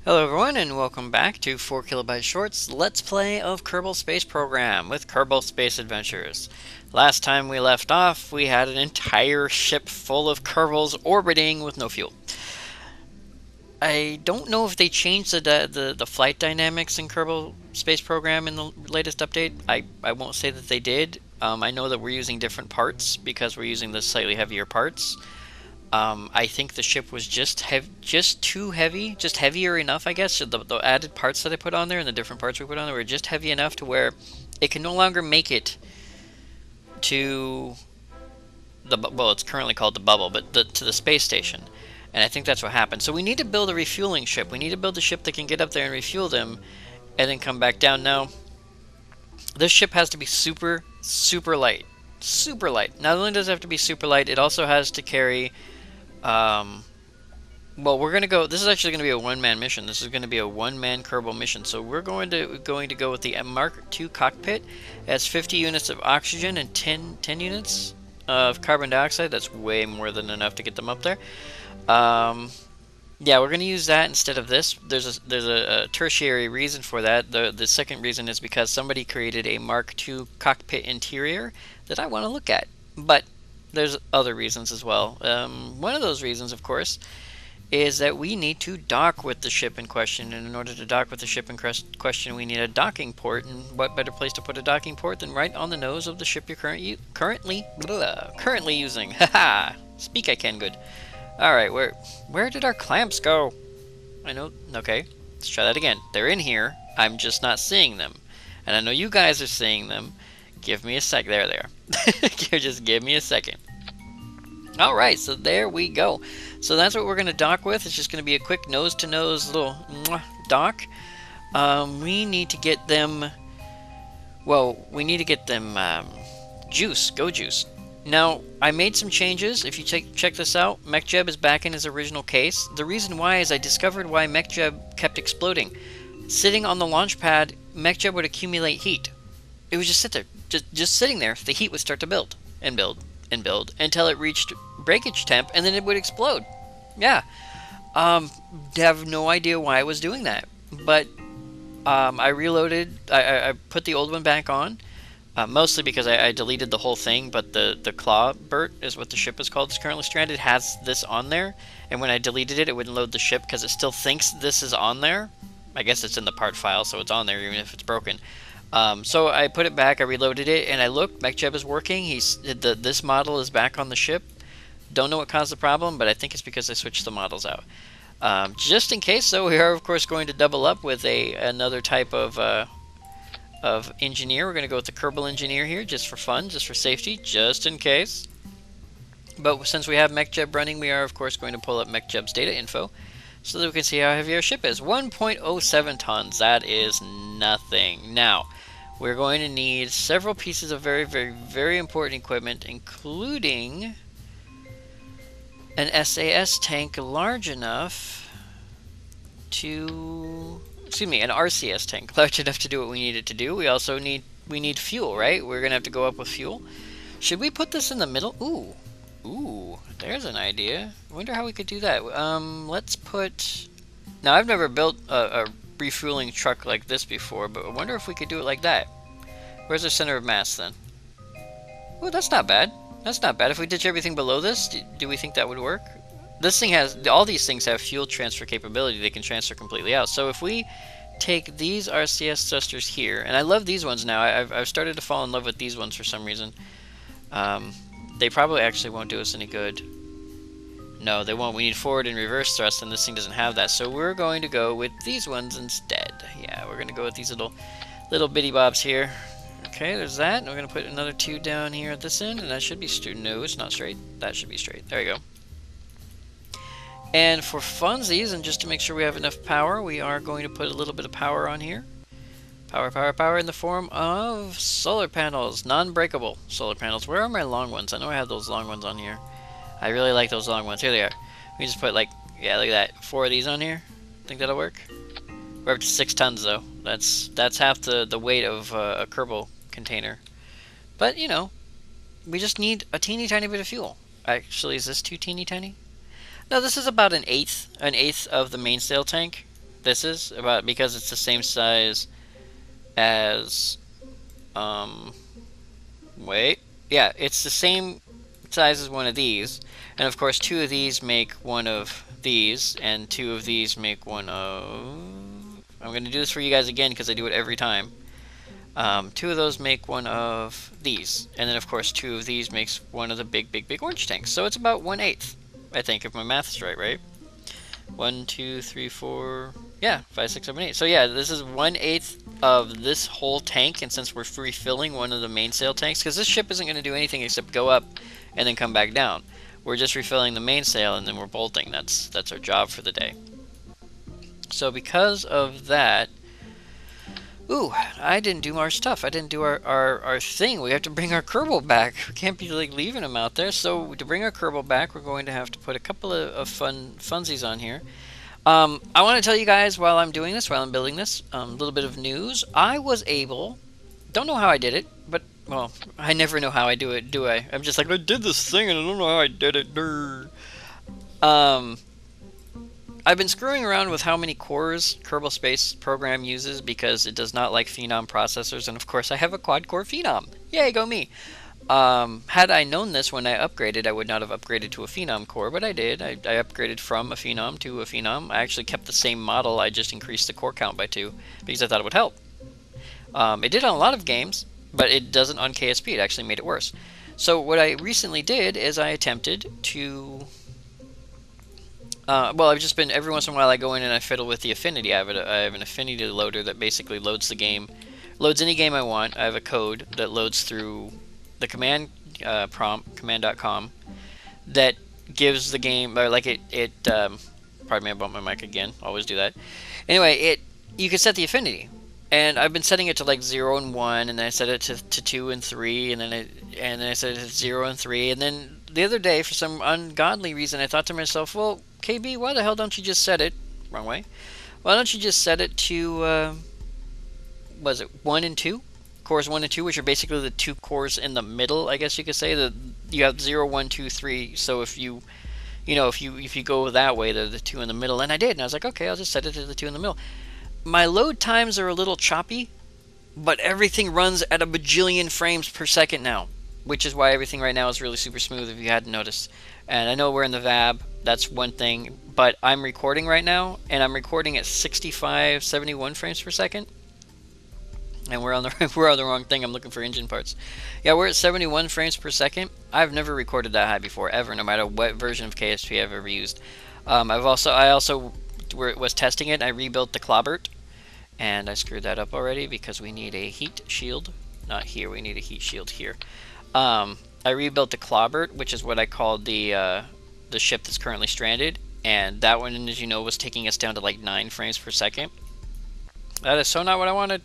Hello everyone and welcome back to 4 Kilobyte Shorts Let's Play of Kerbal Space Program with Kerbal Space Adventures. Last time we left off, we had an entire ship full of Kerbals orbiting with no fuel. I don't know if they changed the flight dynamics in Kerbal Space Program in the latest update. I won't say that they did. I know that we're using different parts because we're using the slightly heavier parts. I think the ship was just too heavy, just heavier enough, I guess. The added parts that I put on there and the different parts we put on there were just heavy enough to where it can no longer make it to well, it's currently called the bubble, but to the space station. And I think that's what happened. So we need to build a refueling ship. We need to build a ship that can get up there and refuel them and then come back down. Now, this ship has to be super, super light. Super light. Not only does it have to be super light, it also has to carry well, we're gonna go. This is actually gonna be a one-man mission. This is gonna be a one-man Kerbal mission. So we're going to go with the Mark II cockpit. It has 50 units of oxygen and 10 units of carbon dioxide. That's way more than enough to get them up there. Yeah, we're gonna use that instead of this. There's a tertiary reason for that. The second reason is because somebody created a Mark II cockpit interior that I want to look at, but there's other reasons as well. One of those reasons, of course, is that we need to dock with the ship in question, and in order to dock with the ship in question, we need a docking port, and what better place to put a docking port than right on the nose of the ship you're currently using. Haha! Speak I can good. Alright, where did our clamps go? I know, okay, let's try that again. They're in here, I'm just not seeing them. And I know you guys are seeing them. Give me a sec. There they are. Just give me a second. Alright, so there we go. So that's what we're going to dock with. It's just going to be a quick nose-to-nose little dock. We need to get them... Well, we need to get them juice. Go juice. Now, I made some changes. If you check this out, MechJeb is back in his original case. The reason why is I discovered why MechJeb kept exploding. Sitting on the launch pad, MechJeb would accumulate heat. It would just sit there. Just sitting there, the heat would start to build and build and build until it reached breakage temp, and then it would explode. Yeah. Have no idea why I was doing that, but I reloaded. I put the old one back on, mostly because I deleted the whole thing. But the claw Bert is what the ship is called. It's currently stranded. Has this on there, and when I deleted it, it wouldn't load the ship because it still thinks this is on there. I guess it's in the part file, so it's on there even if it's broken. So I put it back, I reloaded it, and I looked, MechJeb is working. This model is back on the ship. Don't know what caused the problem, but I think it's because I switched the models out. Just in case, though, we are, of course, going to double up with another type of engineer. We're going to go with the Kerbal engineer here, just for fun, just for safety, just in case. But since we have MechJeb running, we are, of course, going to pull up MechJeb's data info so that we can see how heavy our ship is. 1.07 tons. That is nothing. Now, we're going to need several pieces of very, very, very important equipment, including an SAS tank large enough to... Excuse me, an RCS tank large enough to do what we need it to do. We also need fuel, right? We're going to have to go up with fuel. Should we put this in the middle? Ooh, there's an idea. I wonder how we could do that. Let's put... Now, I've never built a refueling truck like this before, but I wonder if we could do it like that. Where's our center of mass, then? Oh, that's not bad. That's not bad. If we ditch everything below this, do we think that would work? This thing has... All these things have fuel transfer capability. They can transfer completely out. So if we take these RCS thrusters here, and I love these ones now. I've started to fall in love with these ones for some reason. They probably actually won't do us any good. No, they won't. We need forward and reverse thrust, and this thing doesn't have that. So we're going to go with these ones instead. Yeah, we're going to go with these little bitty bobs here. Okay, there's that. And we're going to put another two down here at this end, and that should be straight. No, it's not straight. That should be straight. There we go. And for funsies, and just to make sure we have enough power, we are going to put a little bit of power on here. Power in the form of solar panels, non-breakable solar panels. Where are my long ones? I know I have those long ones on here. I really like those long ones. Here they are. We just put, like, yeah, look at that. 4 of these on here. Think that'll work? We're up to 6 tons, though. That's half the weight of a Kerbal container. But, you know, we just need a teeny tiny bit of fuel. Actually, is this too teeny tiny? No, this is about an eighth of the mainsail tank. this is about, because it's the same size as wait, yeah, it's the same size as one of these, and of course two of these make one of these, and two of these make one of, I'm going to do this for you guys again because I do it every time. Two of those make one of these, and then of course two of these makes one of the big orange tanks. So it's about 1/8, I think, if my math is right? 1, 2, 3, 4, yeah, 5, 6, 7, 8. So yeah, this is 1/8 of this whole tank, and since we're refilling one of the mainsail tanks, because this ship isn't going to do anything except go up and then come back down. We're just refilling the mainsail and then we're bolting. That's our job for the day. So because of that, ooh, I didn't do our stuff. I didn't do our thing. We have to bring our Kerbal back. We can't be like leaving him out there. So to bring our Kerbal back, we're going to have to put a couple of funsies on here. I want to tell you guys while I'm doing this, while I'm building this, a little bit of news. I was able, don't know how I did it, but, well, I never know how I do it, do I? I'm just like, I did this thing and I don't know how I did it. I've been screwing around with how many cores Kerbal Space Program uses because it does not like Phenom processors, and of course I have a quad-core Phenom. Yay, go me! Had I known this when I upgraded, I would not have upgraded to a Phenom core, but I did. I upgraded from a Phenom to a Phenom. I actually kept the same model, I just increased the core count by 2 because I thought it would help. It did on a lot of games, but it doesn't on KSP. It actually made it worse. So what I recently did is I attempted to... well, I've just been, every once in a while I go in and I fiddle with the affinity. I have an affinity loader that basically loads the game, loads any game I want. I have a code that loads through the command prompt, command.com, that gives the game, or like pardon me, I bumped my mic again, always do that. Anyway, you can set the affinity. And I've been setting it to like 0 and 1, and then I set it to 2 and 3, and then I set it to 0 and 3, and then the other day, for some ungodly reason, I thought to myself, well, KB, why the hell don't you just set it, wrong way, why don't you just set it to, was it 1 and 2? Cores 1 and 2, which are basically the two cores in the middle, I guess you could say. You have 0, 1, 2, 3, so if you go that way, they're the two in the middle, and I did, and I was like, okay, I'll just set it to the two in the middle. My load times are a little choppy, but everything runs at a bajillion frames per second now, which is why everything right now is really super smooth, if you hadn't noticed. And I know we're in the VAB, that's one thing, but I'm recording right now, and I'm recording at 65, 71 frames per second. And we're on the wrong thing. I'm looking for engine parts. Yeah, we're at 71 frames per second. I've never recorded that high before, ever, no matter what version of KSP I've ever used. I also was testing it. I rebuilt the Clobbert, and I screwed that up already because we need a heat shield. Not here. We need a heat shield here. I rebuilt the Clobbert, which is what I called the ship that's currently stranded, and that one, as you know, was taking us down to like 9 frames per second. That is so not what I wanted.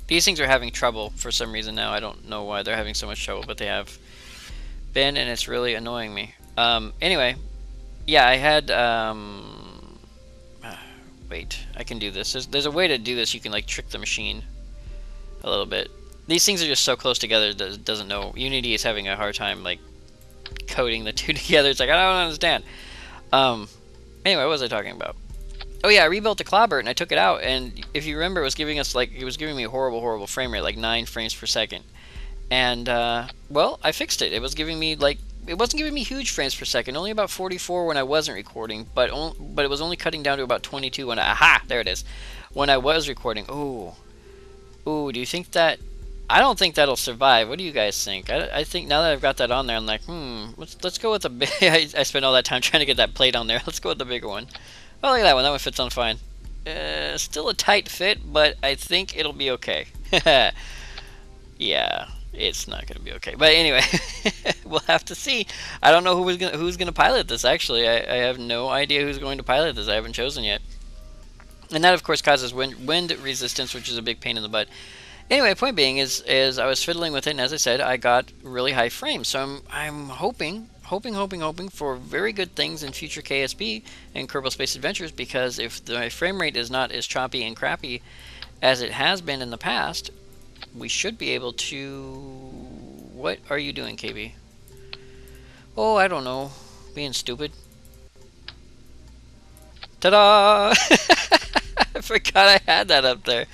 These things are having trouble for some reason now. I don't know why they're having so much trouble, but they have been, and it's really annoying me. Anyway, yeah, I had, wait, I can do this. There's a way to do this. You can, like, trick the machine a little bit. These things are just so close together that it doesn't know. Unity is having a hard time, like, coding the two together. It's like, I don't understand. Anyway, what was I talking about? Oh yeah, I rebuilt the Clobbert and I took it out, and if you remember, it was giving me a horrible frame rate, like 9 frames per second. And well, I fixed it. It was giving me it wasn't giving me huge frames per second, only about 44 when I wasn't recording, but it was only cutting down to about 22 when there it is, when I was recording. Ooh, do you think that? I don't think that'll survive. What do you guys think? I think now that I've got that on there, I'm like, let's go with the big. I spent all that time trying to get that plate on there. Let's go with the bigger one. Oh, look at that one. That one fits on fine. Still a tight fit, but I think it'll be okay. Yeah, it's not going to be okay. But anyway, we'll have to see. I don't know who's gonna pilot this, actually. I have no idea who's going to pilot this. I haven't chosen yet. And that, of course, causes wind resistance, which is a big pain in the butt. Anyway, point being is I was fiddling with it, and as I said, I got really high frames. So I'm hoping for very good things in future KSP and Kerbal Space Adventures, because if the frame rate is not as choppy and crappy as it has been in the past, we should be able to... What are you doing, KB? Oh, I don't know. Being stupid. Ta-da! forgot I had that up there.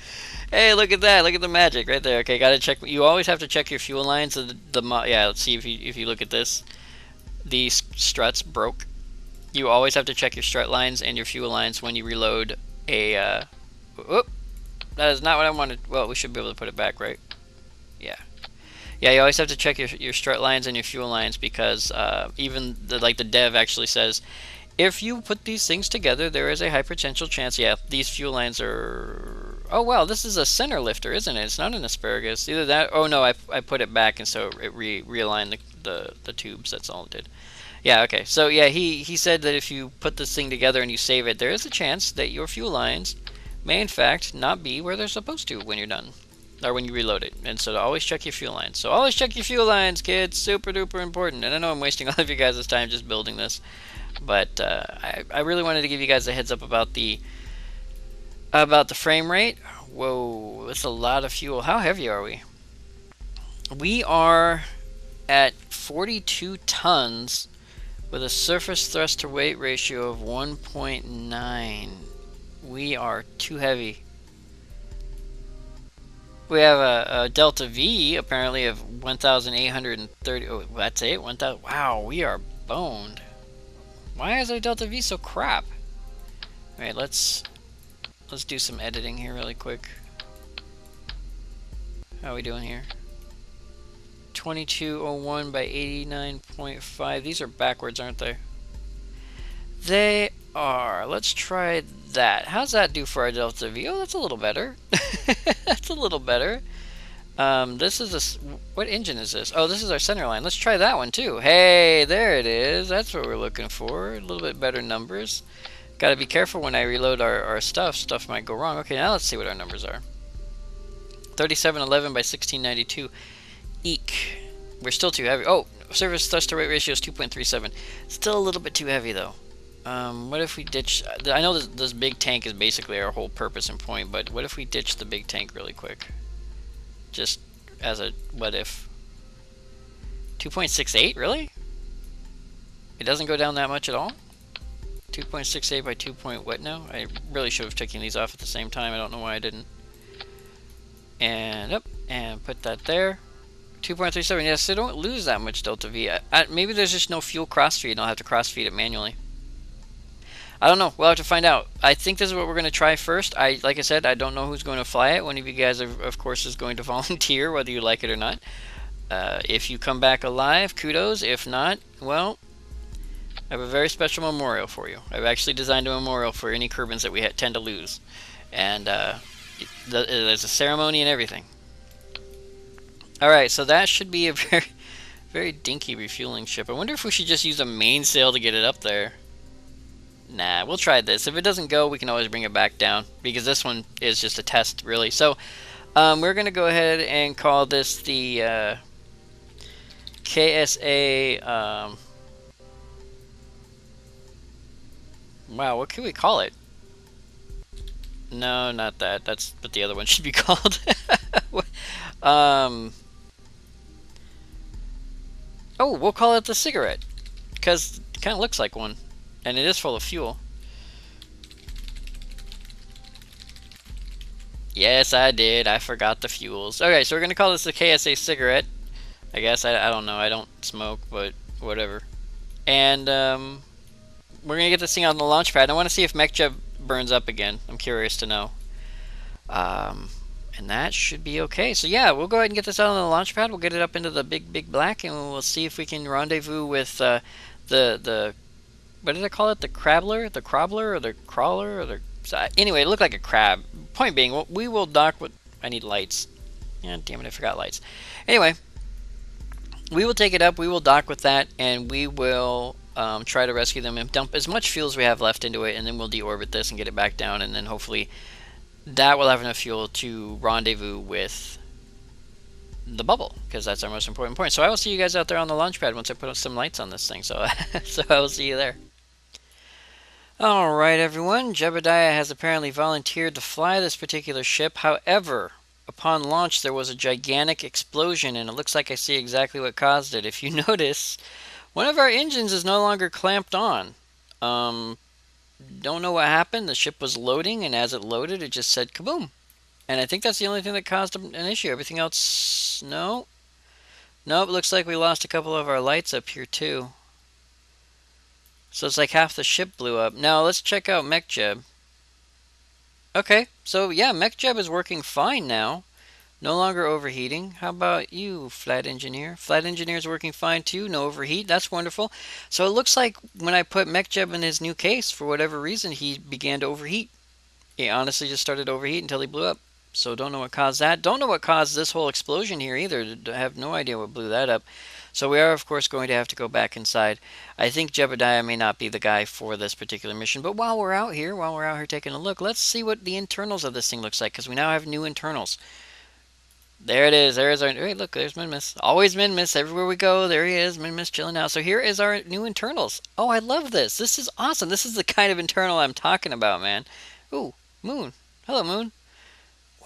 Hey, look at that! Look at the magic right there. Okay, gotta check. You always have to check your fuel lines. Yeah, let's see if you look at this. These struts broke. You always have to check your strut lines and your fuel lines when you reload a. Whoop! That is not what I wanted. Well, we should be able to put it back, right? Yeah. Yeah, you always have to check your strut lines and your fuel lines because even the dev actually says if you put these things together, there is a high potential chance. Yeah, these fuel lines are. Oh wow, this is a center lifter, isn't it? It's not an asparagus. Either that. Oh no, I put it back and so it realigned the tubes. That's all it did. Yeah. Okay. So yeah, he said that if you put this thing together and you save it, there is a chance that your fuel lines may in fact not be where they're supposed to when you're done. Or when you reload it. And so to always check your fuel lines. So always check your fuel lines, kids. Super duper important. And I know I'm wasting all of you guys' time just building this. But I really wanted to give you guys a heads up about the frame rate. Whoa, that's a lot of fuel. How heavy are we? We are at 42 tons with a surface thrust to weight ratio of 1.9. We are too heavy. We have a delta V apparently of 1,830. Oh, that's it. 1,000. Wow, we are boned. Why is our delta V so crap? All right, let's do some editing here really quick. How are we doing here? 2201 by 89.5. These are backwards, aren't they? They are. Let's try that. How's that do for our delta V? Oh, that's a little better. That's a little better. This is what engine is this? Oh, this is our center line. Let's try that one too. Hey, there it is. That's what we're looking for. A little bit better numbers. Got to be careful when I reload our stuff. Stuff might go wrong. Okay, now let's see what our numbers are. 3711 by 1692. Eek. We're still too heavy. Oh, surface thrust to weight ratio is 2.37. Still a little bit too heavy though. What if we ditch... I know this big tank is basically our whole purpose and point, but what if we ditch the big tank really quick? Just as a what if. 2.68, really? It doesn't go down that much at all? 2.68 by 2 point what now? I really should have taken these off at the same time. I don't know why I didn't. And up, and put that there. 2.37, yes, so don't lose that much delta V. Maybe there's just no fuel crossfeed and I'll have to crossfeed it manually. I don't know. We'll have to find out. I think this is what we're going to try first. Like I said, I don't know who's going to fly it. One of you guys, of course, is going to volunteer, whether you like it or not. If you come back alive, kudos. If not, well, I have a very special memorial for you. I've actually designed a memorial for any Kerbals that we tend to lose. And there's a ceremony and everything. Alright, so that should be a very, very dinky refueling ship. I wonder if we should just use a mainsail to get it up there. Nah, we'll try this. If it doesn't go, we can always bring it back down, because this one is just a test, really. So, we're going to go ahead and call this the KSA... wow, what can we call it? No, not that. That's what the other one should be called. Oh, we'll call it the cigarette, because it kind of looks like one. And it is full of fuel. Yes, I did. I forgot the fuels. Okay, so we're going to call this the KSA cigarette. I guess. I don't know. I don't smoke, but whatever. And we're going to get this thing on the launch pad. I want to see if MechJeb burns up again. I'm curious to know. And that should be okay. So yeah, we'll go ahead and get this out on the launch pad. We'll get it up into the big black, and we'll see if we can rendezvous with the what did I call it? The crabbler? The crawler? Or the crawler? Or the... Anyway, it looked like a crab. Point being, we will dock with... I need lights. Yeah, damn it, I forgot lights. Anyway, we will take it up, we will dock with that, and we will try to rescue them and dump as much fuel as we have left into it, and then we'll deorbit this and get it back down, and then hopefully that will have enough fuel to rendezvous with the bubble, because that's our most important point. So I will see you guys out there on the launch pad once I put some lights on this thing. So, so I will see you there. Alright everyone, Jebediah has apparently volunteered to fly this particular ship. However, upon launch there was a gigantic explosion, and it looks like I see exactly what caused it. If you notice, one of our engines is no longer clamped on. Don't know what happened. The ship was loading, and as it loaded, it just said kaboom. And I think that's the only thing that caused an issue. Everything else, no. Nope, looks like we lost a couple of our lights up here too. So it's like half the ship blew up. Now let's check out MechJeb. Okay, so yeah, MechJeb is working fine now. No longer overheating. How about you, Flat Engineer? Flat Engineer is working fine too. No overheat. That's wonderful. So it looks like when I put MechJeb in his new case, for whatever reason, he began to overheat. He honestly just started to overheat until he blew up. So don't know what caused that. Don't know what caused this whole explosion here either. I have no idea what blew that up. So we are, of course, going to have to go back inside. I think Jebediah may not be the guy for this particular mission. But while we're out here taking a look, let's see what the internals of this thing looks like. Because we now have new internals. There it is. There is our... Hey, look, there's Minmus. Always Minmus. Everywhere we go, there he is. Minmus chilling out. So here is our new internals. Oh, I love this. This is awesome. This is the kind of internal I'm talking about, man. Ooh, Moon. Hello, Moon.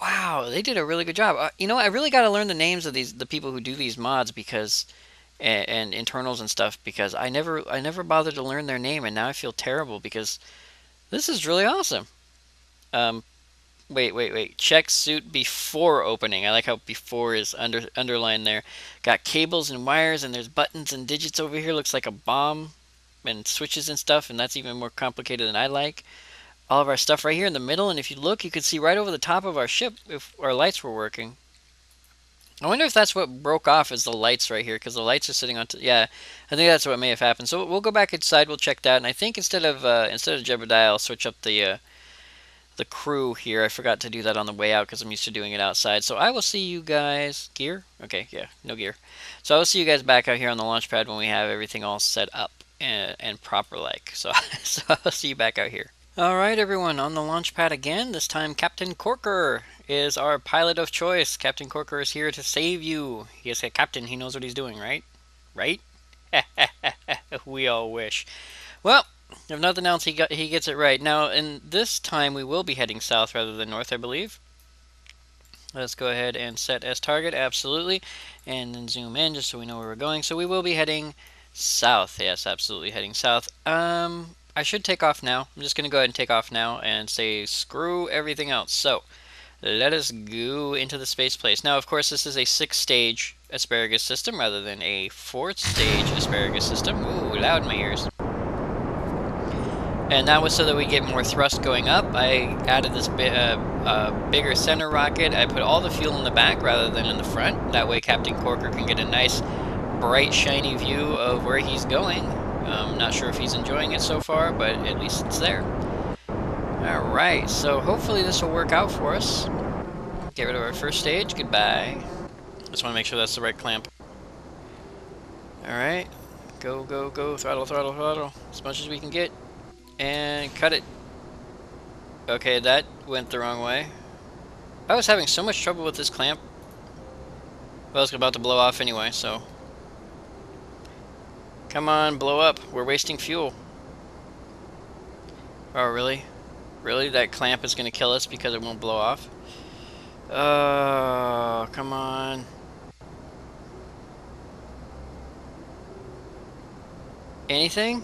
Wow, they did a really good job. You know, I really got to learn the names of the people who do these mods because... And internals and stuff, because I never bothered to learn their name, and now I feel terrible because this is really awesome. Wait. Check suit before opening. I like how before is underlined there. Got cables and wires, and there's buttons and digits over here. Looks like a bomb and switches and stuff, and that's even more complicated than I like. All of our stuff right here in the middle, and if you look, you can see right over the top of our ship if our lights were working. I wonder if that's what broke off is the lights right here, because the lights are sitting on... yeah, I think that's what may have happened. So we'll go back inside, we'll check that, and I think instead of Jebediah, I'll switch up the crew here. I forgot to do that on the way out because I'm used to doing it outside. So I will see you guys... Gear? Okay, yeah, no gear. So I will see you guys back out here on the launch pad when we have everything all set up and proper like. So, so I'll see you back out here. Alright everyone, on the launch pad again. This time Captain Corker is our pilot of choice. Captain Corker is here to save you. He is a captain, he knows what he's doing, right? Right? We all wish. Well, if nothing else, he gets it right. Now, in this time, we will be heading south rather than north, I believe. Let's go ahead and set as target, absolutely. And then zoom in just so we know where we're going. So we will be heading south. Yes, absolutely heading south. I should take off now. I'm just going to go ahead and take off now and say screw everything else. So, let us go into the space place. Now, of course, this is a 6-stage asparagus system rather than a 4th-stage asparagus system. Ooh, loud in my ears. And that was so that we get more thrust going up. I added this bigger center rocket. I put all the fuel in the back rather than in the front. That way Captain Corker can get a nice, bright, shiny view of where he's going. Not sure if he's enjoying it so far, but at least it's there. Alright, so hopefully this will work out for us. Get rid of our first stage. Goodbye. Just want to make sure that's the right clamp. Alright. Go, go, go. Throttle, throttle, throttle. As much as we can get. And cut it. Okay, that went the wrong way. I was having so much trouble with this clamp. Well, it's about to blow off anyway, so... Come on, blow up. We're wasting fuel. Oh, really? Really? That clamp is going to kill us because it won't blow off? Oh, come on. Anything?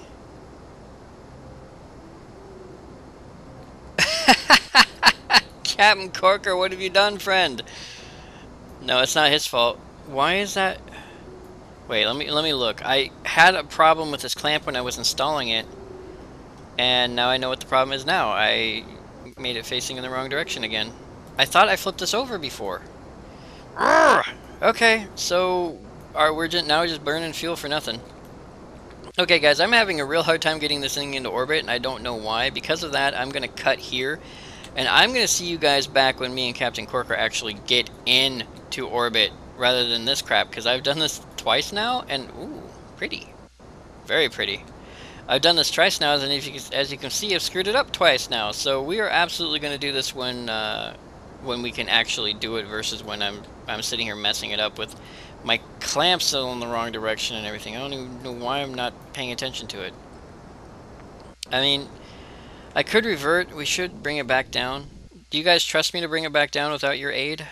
Captain Corker, what have you done, friend? No, it's not his fault. Why is that? Wait, let me look. I had a problem with this clamp when I was installing it, and now I know what the problem is now. I made it facing in the wrong direction again. I thought I flipped this over before. Urgh! Okay, so we're just burning fuel for nothing. Okay, guys, I'm having a real hard time getting this thing into orbit, and I don't know why. Because of that, I'm going to cut here. And I'm going to see you guys back when me and Captain Corker actually get into orbit rather than this crap, because I've done this twice now, and ooh, pretty. Very pretty. I've done this twice now, and as you can see, I've screwed it up twice now. So we are absolutely going to do this when we can actually do it versus when I'm sitting here messing it up with my clamp still in the wrong direction and everything. I don't even know why I'm not paying attention to it. I mean... I could revert. We should bring it back down. Do you guys trust me to bring it back down without your aid?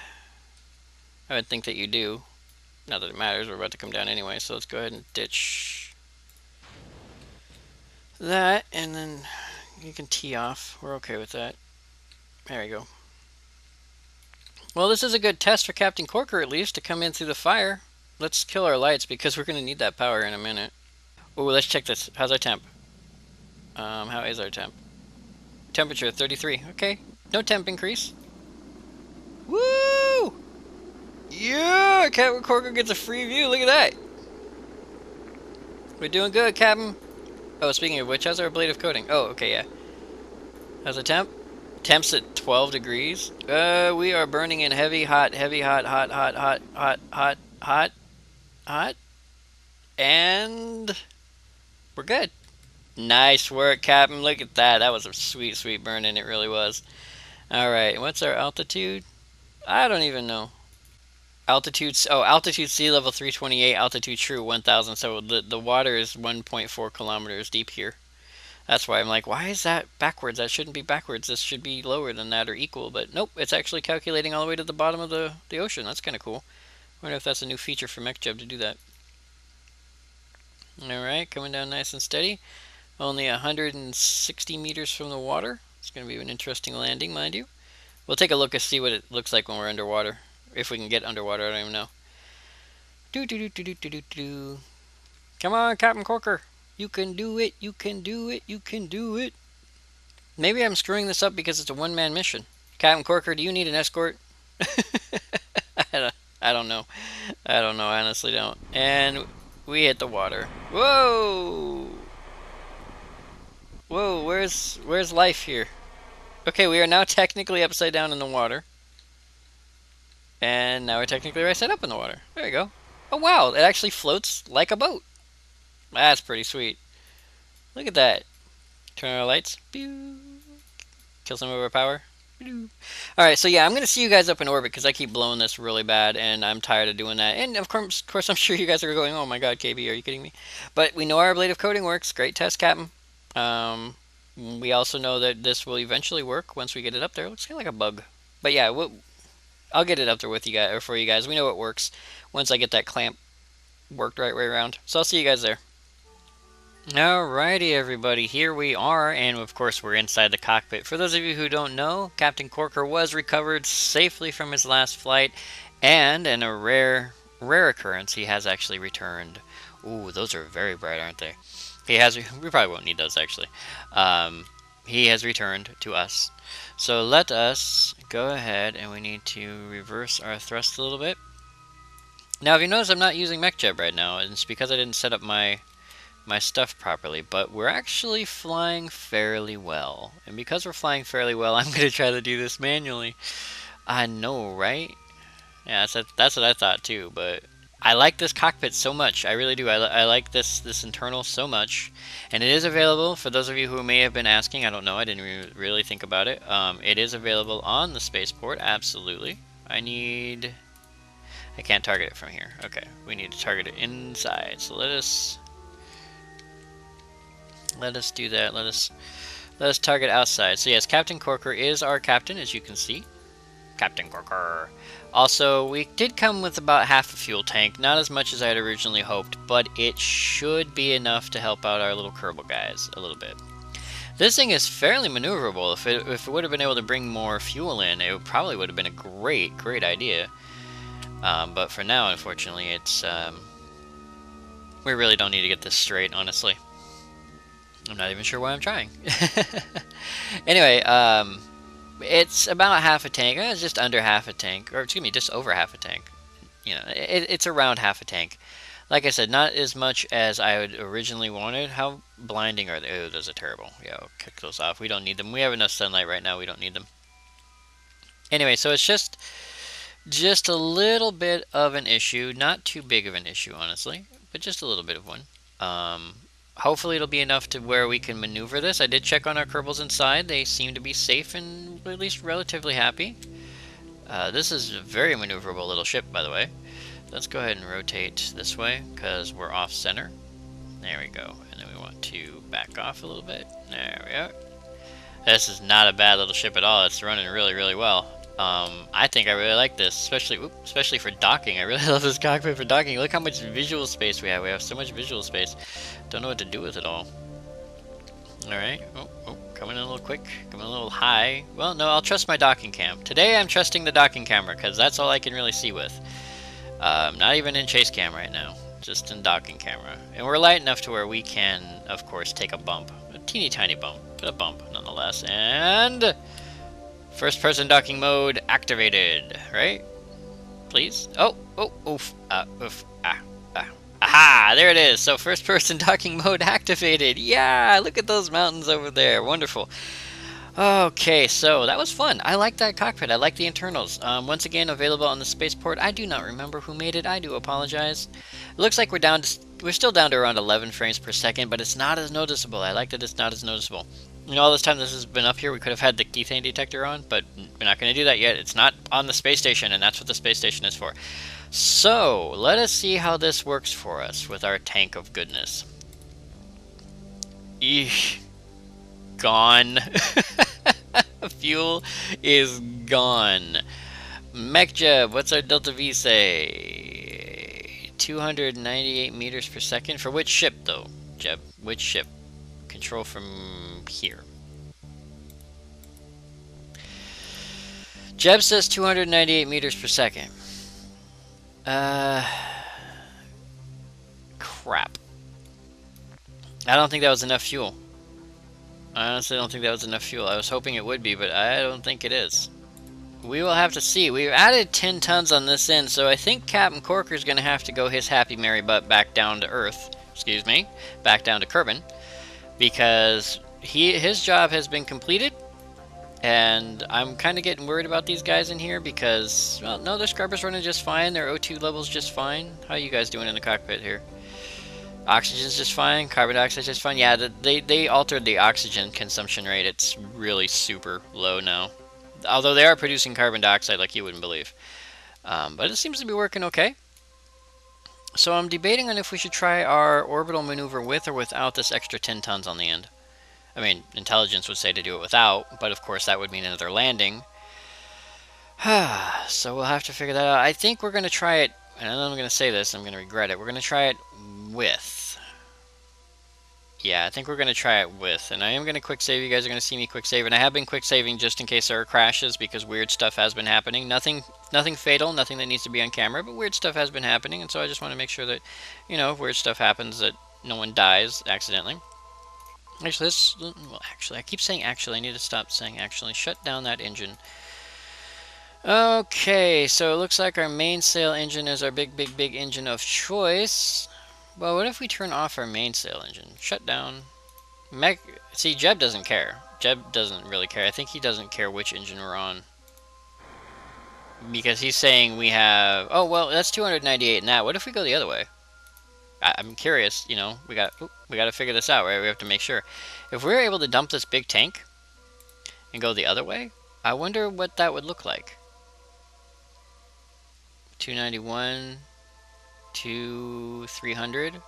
I would think that you do. Not that it matters. We're about to come down anyway, so let's go ahead and ditch that and then You can tee off. We're okay with that. There we go. Well, this is a good test for Captain Corker, at least, to come in through the fire. Let's kill our lights, because we're going to need that power in a minute. Oh, let's check this. How's our temp? How is our temp? Temperature, 33. Okay. No temp increase. Woo! Yeah! Captain Corker gets a free view. Look at that. We're doing good, Captain. Oh, speaking of which, how's our blade of coating? Oh, okay, yeah. How's the temp? Temps at 12 degrees. We are burning in heavy, hot, hot. And we're good. Nice work, Captain. Look at that. That was a sweet, sweet burn-in. It really was. Alright, what's our altitude? I don't even know. Altitude sea level 328, altitude true 1000. So the water is 1.4 kilometers deep here. That's why I'm like, why is that backwards? That shouldn't be backwards. This should be lower than that or equal. But nope, it's actually calculating all the way to the bottom of the ocean. That's kind of cool. I wonder if that's a new feature for MechJeb to do that. Alright, coming down nice and steady. Only 160 meters from the water. It's going to be an interesting landing, mind you. We'll take a look and see what it looks like when we're underwater. If we can get underwater, I don't even know. Come on, Captain Corker. You can do it, you can do it, you can do it. Maybe I'm screwing this up because it's a one-man mission. Captain Corker, do you need an escort? I don't know. I don't know, I honestly don't. And we hit the water. Whoa! Whoa, where's life here? Okay, we are now technically upside down in the water. And now we're technically right side up in the water. There you go. Oh wow, it actually floats like a boat. That's pretty sweet. Look at that. Turn on our lights. Kill some of our power. Alright, so yeah, I'm going to see you guys up in orbit because I keep blowing this really bad and I'm tired of doing that. And of course, I'm sure you guys are going, oh my god, KB, are you kidding me? But we know our blade of coating works. Great test, Captain. We also know that this will eventually work once we get it up there. It looks kind of like a bug. But yeah, I'll get it up there with you guys, or for you guys. We know it works once I get that clamp worked right way around. So I'll see you guys there. Alrighty, everybody, here we are, and of course we're inside the cockpit. For those of you who don't know, Captain Corker was recovered safely from his last flight, and in a rare occurrence, he has actually returned. Ooh, those are very bright, aren't they? We probably won't need those, actually. He has returned to us. So let us go ahead, and we need to reverse our thrust a little bit. Now, if you notice, I'm not using MechJeb right now, and it's because I didn't set up my stuff properly, but we're actually flying fairly well. And because we're flying fairly well, I'm going to try to do this manually. I know, right? Yeah, that's what I thought too, but I like this cockpit so much. I really do. I like this internal so much. And it is available, for those of you who may have been asking, I don't know, I didn't really think about it. It is available on the spaceport, absolutely. I can't target it from here. Okay, we need to target it inside. So let us do that. Let us target outside. So yes, Captain Corker is our captain, as you can see. Captain Corker. Also, we did come with about half a fuel tank. Not as much as I had originally hoped, but it should be enough to help out our little Kerbal guys a little bit. This thing is fairly maneuverable. If it would have been able to bring more fuel in, it probably would have been a great idea. But for now, unfortunately, it's we really don't need to get this straight, honestly. I'm not even sure why I'm trying. Anyway, it's about half a tank. It's just under half a tank, or excuse me, just over half a tank. You know, it's around half a tank. Like I said, not as much as I would originally wanted. How blinding are they? Oh, those are terrible. Yeah, I'll kick those off. We don't need them. We have enough sunlight right now. We don't need them. Anyway, so it's just a little bit of an issue. Not too big of an issue, honestly, but just a little bit of one. Hopefully it'll be enough to where we can maneuver this. I did check on our Kerbals inside. They seem to be safe and at least relatively happy. This is a very maneuverable little ship, by the way. Let's go ahead and rotate this way, because we're off center. There we go. And then we want to back off a little bit. There we are. This is not a bad little ship at all. It's running really well. I think I really like this, especially for docking. I really love this cockpit for docking. Look how much visual space we have. So much visual space. Don't know what to do with it all. Alright. Oh, coming in a little quick, coming a little high. Well, no, I'll trust my docking cam. Today I'm trusting the docking camera because that's all I can really see with. Not even in chase cam right now, just in docking camera. And we're light enough to where we can, of course, take a bump. A teeny tiny bump, but a bump nonetheless. And first person docking mode activated, right? Please? Oh, oof, oof, aha, there it is. So first person docking mode activated. Yeah, look at those mountains over there. Wonderful. Okay, so that was fun. I like that cockpit. I like the internals. Once again, available on the spaceport. I do not remember who made it. I do apologize. It looks like we're still down to around 11 frames per second, but it's not as noticeable. I like that it's not as noticeable. You know, all this time this has been up here, we could have had the methane detector on, but we're not going to do that yet. It's not on the space station, and that's what the space station is for. So, let us see how this works for us with our tank of goodness. Eesh. Gone. Fuel is gone. MechJeb, what's our Delta V say? 298 meters per second. For which ship, though, Jeb? Which ship? Control from here. Jeb says 298 meters per second. Crap. I don't think that was enough fuel. I honestly don't think that was enough fuel. I was hoping it would be, but I don't think it is. We will have to see. We've added 10 tons on this end, so I think Captain Corker's going to have to go his happy merry butt back down to Earth. Excuse me. Back down to Kerbin. Because his job has been completed. And I'm kind of getting worried about these guys in here because, well, no, their scrubber's running just fine. Their O2 level's just fine. How are you guys doing in the cockpit here? Oxygen's just fine. Carbon dioxide's just fine. Yeah, they altered the oxygen consumption rate. It's really super low now. Although they are producing carbon dioxide like you wouldn't believe. But it seems to be working okay. So I'm debating on if we should try our orbital maneuver with or without this extra 10 tons on the end. I mean, intelligence would say to do it without, but of course that would mean another landing. So we'll have to figure that out. I think we're going to try it, and I know I'm going to say this, I'm going to regret it. We're going to try it with. Yeah, I think we're going to try it with. And I am going to quick save. You guys are going to see me quick save. And I have been quick saving just in case there are crashes because weird stuff has been happening. Nothing fatal, nothing that needs to be on camera, but weird stuff has been happening. And so I just want to make sure that, you know, if weird stuff happens that no one dies accidentally. Actually, I keep saying actually. I need to stop saying actually. Shut down that engine. Okay, so it looks like our mainsail engine is our big engine of choice. Well, what if we turn off our mainsail engine? Shut down. See, Jeb doesn't care. Jeb doesn't really care. I think he doesn't care which engine we're on. Because he's saying we have... Oh, well, that's 298 in that. What if we go the other way? I'm curious, you know. We got to figure this out, right? We have to make sure. If we're able to dump this big tank and go the other way, I wonder what that would look like. 291... 300,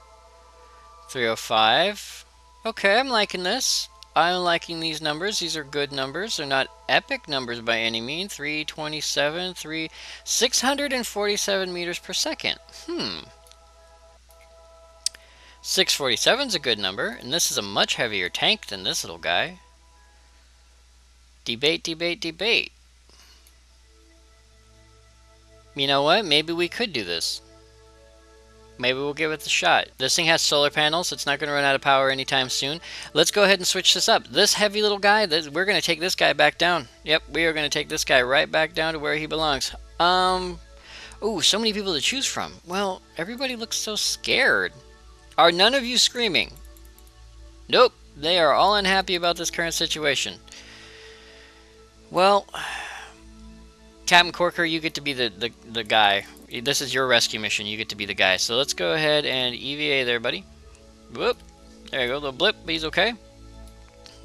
305. Okay, I'm liking this. I'm liking these numbers. These are good numbers. They're not epic numbers by any means. 327, 647 meters per second. 647 is a good number, and this is a much heavier tank than this little guy. Debate. You know what? Maybe we could do this. Maybe we'll give it a shot. This thing has solar panels. It's not going to run out of power anytime soon. Let's go ahead and switch this up. This heavy little guy, we're going to take this guy back down. Yep, we are going to take this guy right back down to where he belongs. Ooh, so many people to choose from. Well, everybody looks so scared. Are none of you screaming? Nope, they are all unhappy about this current situation. Well, Captain Corker, you get to be the guy. This is your rescue mission. You get to be the guy. So let's go ahead and EVA there, buddy. Whoop. There you go. A little blip, but he's okay.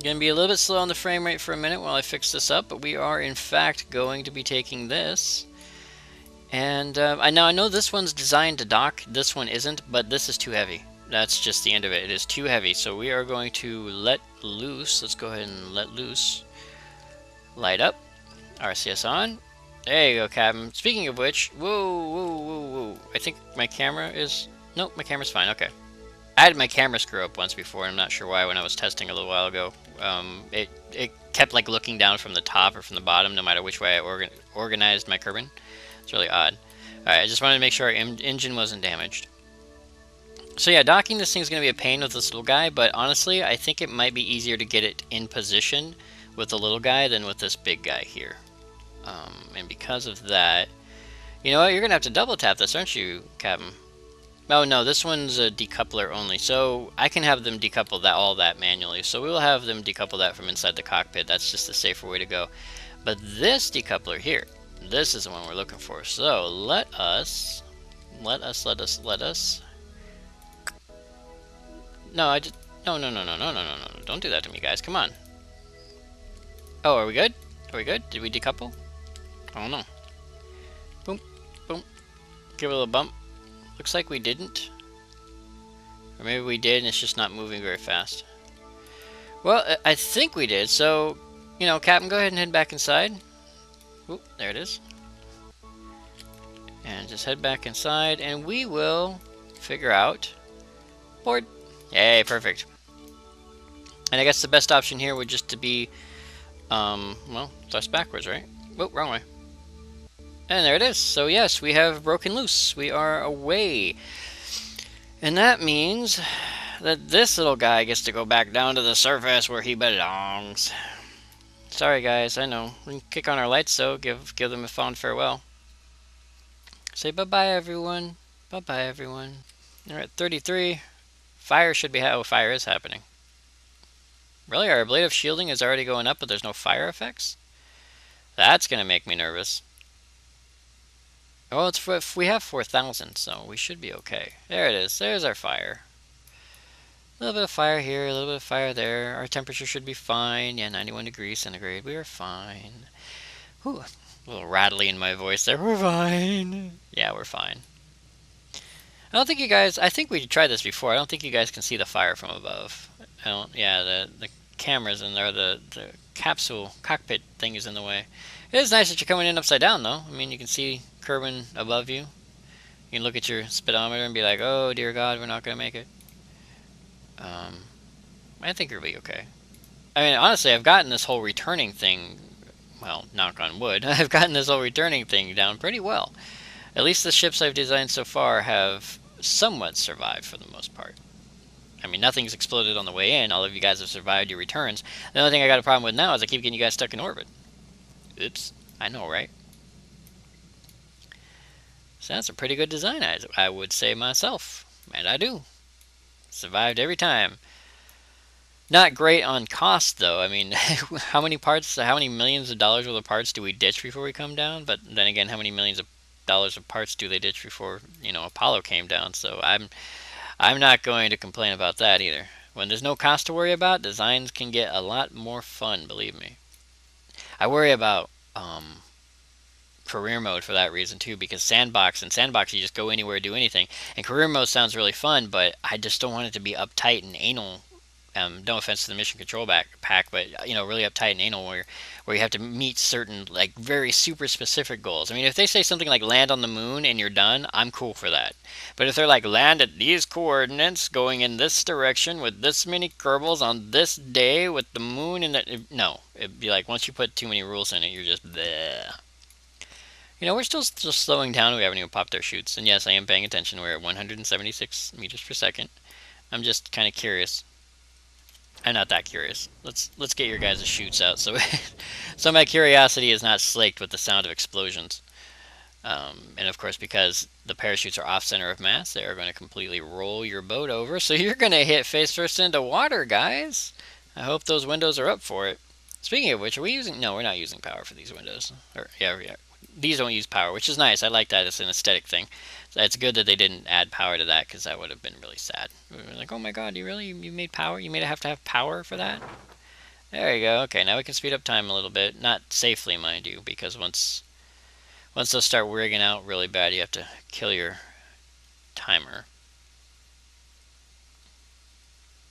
Going to be a little bit slow on the frame rate for a minute while I fix this up, but we are, in fact, going to be taking this. And I know this one's designed to dock. This one isn't, but this is too heavy. That's just the end of it. It is too heavy. So we are going to let loose. Let's go ahead and let loose. Light up. RCS on. There you go, Captain. Speaking of which, whoa. I think my camera is... Nope, my camera's fine. Okay. I had my camera screw up once before, and I'm not sure why when I was testing a little while ago. It kept like looking down from the top or from the bottom, no matter which way I organized my Kerbin. It's really odd. Alright, I just wanted to make sure our engine wasn't damaged. So yeah, docking this thing's going to be a pain with this little guy, but honestly, I think it might be easier to get it in position with the little guy than with this big guy here. And because of that, you know what, you're going to have to double tap this, aren't you, Captain? Oh no, this one's a decoupler only, so I can have them decouple all that manually. So we will have them decouple that from inside the cockpit. That's just the safer way to go. But this decoupler here, this is the one we're looking for. So let us. No, no. Don't do that to me, guys. Come on. Oh, are we good? Are we good? Did we decouple? Oh no. Boom, boom. Give it a little bump. Looks like we didn't. Or maybe we did and it's just not moving very fast. Well, I think we did. So, you know, Captain, go ahead and head back inside. Oop, there it is. And just head back inside and we will figure out board. Yay, perfect. And I guess the best option here would just to be, well, thrust backwards, right? Oh, wrong way. And there it is. So yes, we have broken loose. We are away. And that means that this little guy gets to go back down to the surface where he belongs. Sorry guys, I know. We can kick on our lights though, give them a fond farewell. Say bye-bye everyone. Bye-bye everyone. Alright, 33. Fire should be fire is happening. Really? Our ablative shielding is already going up, but there's no fire effects? That's gonna make me nervous. Oh, it's if we have 4,000, so we should be okay. There it is. There's our fire. A little bit of fire here, a little bit of fire there. Our temperature should be fine. Yeah, 91 degrees centigrade. We are fine. Whew, a little rattly in my voice there. We're fine. Yeah, we're fine. I don't think you guys... I think we tried this before. I don't think you guys can see the fire from above. I don't... Yeah, the cameras in there, the capsule cockpit thing is in the way. It is nice that you're coming in upside down, though. I mean, you can see Kerbin above you. You can look at your speedometer and be like, oh, dear God, we're not going to make it. I think you'll be okay. I mean, honestly, I've gotten this whole returning thing, well, knock on wood, I've gotten this whole returning thing down pretty well. At least the ships I've designed so far have somewhat survived for the most part. I mean, nothing's exploded on the way in. All of you guys have survived your returns. The only thing I got a problem with now is I keep getting you guys stuck in orbit. Oops. I know, right? So that's a pretty good design, I would say myself. And I do. Survived every time. Not great on cost, though. I mean, how many millions of dollars worth of parts do we ditch before we come down? But then again, how many millions of dollars of parts do they ditch before, you know, Apollo came down? So I'm not going to complain about that either. When there's no cost to worry about, designs can get a lot more fun, believe me. I worry about career mode for that reason too, because sandbox you just go anywhere, do anything, and career mode sounds really fun, but I just don't want it to be uptight and anal. No offense to the mission control pack, but you know, really uptight and anal where you have to meet certain like very super specific goals. I mean, if they say something like land on the moon and you're done, I'm cool for that. But if they're like land at these coordinates, going in this direction with this many Kerbals on this day with the moon and that, no, it'd be like once you put too many rules in it, you're just bleh. You know, we're still slowing down. We haven't even popped our chutes, and yes, I am paying attention. We're at 176 meters per second. I'm just kind of curious. I'm not that curious. Let's get your guys' chutes out so so my curiosity is not slaked with the sound of explosions. And of course, because the parachutes are off center of mass, they are going to completely roll your boat over. So you're going to hit face first into water, guys. I hope those windows are up for it. Speaking of which, are we using... No, we're not using power for these windows. Or yeah. These don't use power, which is nice. I like that. It's an aesthetic thing. It's good that they didn't add power to that, because that would have been really sad. We were like, oh my god, you made power? You made it have to have power for that? There you go. Okay, now we can speed up time a little bit. Not safely, mind you, because once those start rigging out really bad, you have to kill your timer.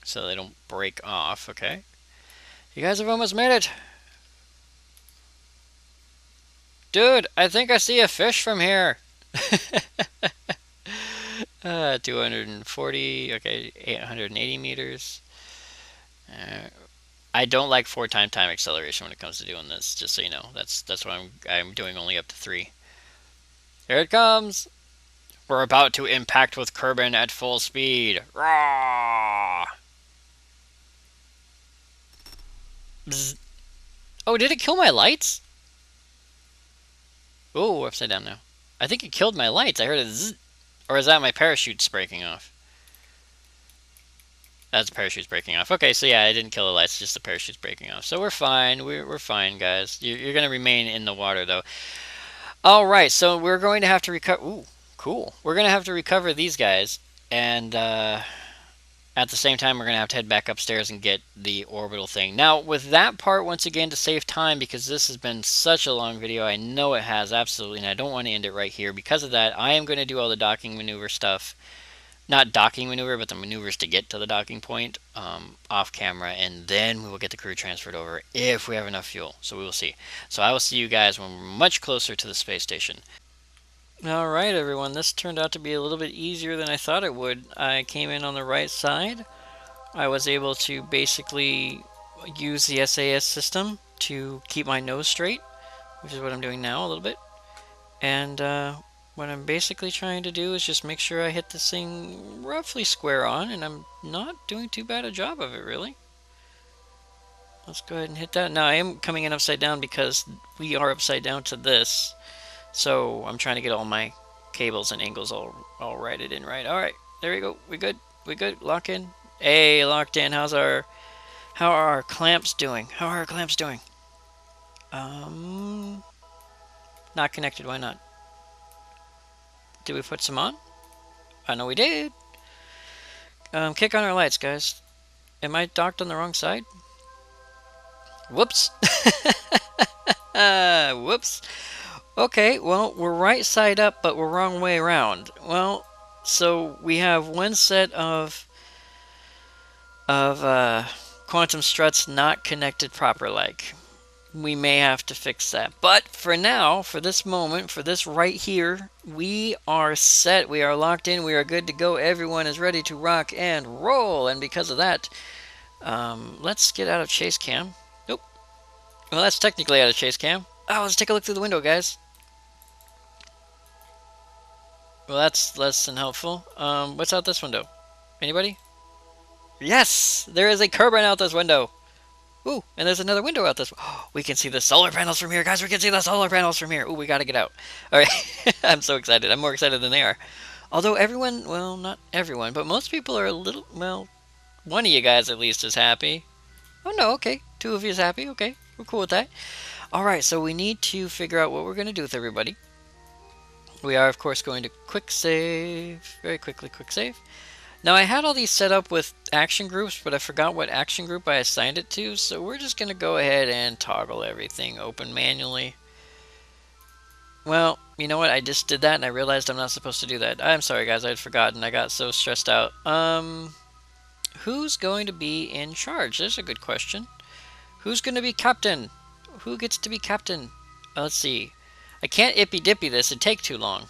So they don't break off, okay? You guys have almost made it! Dude, I think I see a fish from here! 240. Okay, 880 meters. I don't like 4 times time acceleration when it comes to doing this. Just so you know, that's why I'm doing only up to 3. Here it comes. We're about to impact with Kerbin at full speed. Rawr! Bzz. Oh, did it kill my lights? Oh, upside down now. I think it killed my lights. I heard a zzz. Or is that my parachutes breaking off? That's the parachute's breaking off. Okay, so yeah, I didn't kill the lights, just the parachute's breaking off. So we're fine. We're fine, guys. You're going to remain in the water, though. All right, so we're going to have to recover. Ooh, cool. We're going to have to recover these guys. And at the same time, we're going to have to head back upstairs and get the orbital thing. Now, with that part, once again, to save time, because this has been such a long video, I know it has, absolutely, and I don't want to end it right here. Because of that, I am going to do all the docking maneuver stuff. Not docking maneuver, but the maneuvers to get to the docking point off camera, and then we will get the crew transferred over if we have enough fuel. So we will see. So I will see you guys when we're much closer to the space station. Alright everyone, this turned out to be a little bit easier than I thought it would. I came in on the right side. I was able to basically use the SAS system to keep my nose straight, which is what I'm doing now a little bit. And what I'm basically trying to do is just make sure I hit this thing roughly square on, and I'm not doing too bad a job of it, really. Let's go ahead and hit that. Now, I am coming in upside down because we are upside down to this. So I'm trying to get all my cables and angles all righted in right. Alright, there we go. We good. We good. Lock in. Hey, locked in. How are our clamps doing? How are our clamps doing? Not connected. Why not? Did we put some on? I know we did. Kick on our lights, guys. Am I docked on the wrong side? Whoops. Whoops. Okay, well, we're right side up, but we're wrong way around. Well, so we have one set of quantum struts not connected proper like. We may have to fix that. But for now, for this moment, for this right here, we are set. We are locked in. We are good to go. Everyone is ready to rock and roll. And because of that, let's get out of chase cam. Nope. Well, that's technically out of chase cam. Oh, let's take a look through the window, guys. Well, that's less than helpful. What's out this window? Anybody? Yes! There is a Kerbal out this window. Ooh, and there's another window out this way. Oh, we can see the solar panels from here, guys. We can see the solar panels from here. Ooh, we gotta get out. All right, I'm so excited. I'm more excited than they are. Although everyone, well, not everyone, but most people are a little, well, one of you guys at least is happy. Oh, no, okay. 2 of you is happy. Okay, we're cool with that. All right, so we need to figure out what we're going to do with everybody. We are, of course, going to quick save. Very quickly, quick save. Now, I had all these set up with action groups, but I forgot what action group I assigned it to, so we're just going to go ahead and toggle everything open manually. Well, you know what? I just did that, and I realized I'm not supposed to do that. I'm sorry, guys. I had forgotten. I got so stressed out. Who's going to be in charge? There's a good question. Who's going to be captain? Who gets to be captain? Let's see. I can't ippy-dippy this. It'd take too long.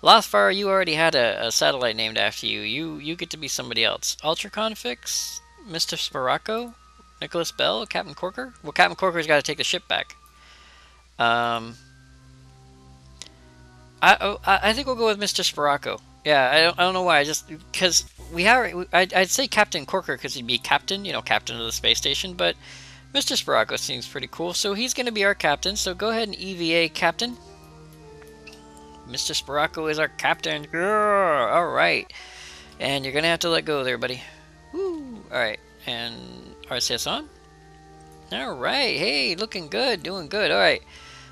Lothfar, you already had a satellite named after you. You get to be somebody else. Ultraconfix, Mr. Sparaco, Nicholas Bell, Captain Corker. Well, Captain Corker's got to take the ship back. I think we'll go with Mr. Sparaco. Yeah, I don't know why. I just because we have. I'd say Captain Corker because he'd be captain, you know, captain of the space station. But Mr. Sparaco seems pretty cool, so he's going to be our captain. So go ahead and EVA captain. Mr. Sparaco is our captain. Alright. And you're going to have to let go there, buddy. Woo. Alright. And RCS on. Alright. Hey, looking good. Doing good. Alright.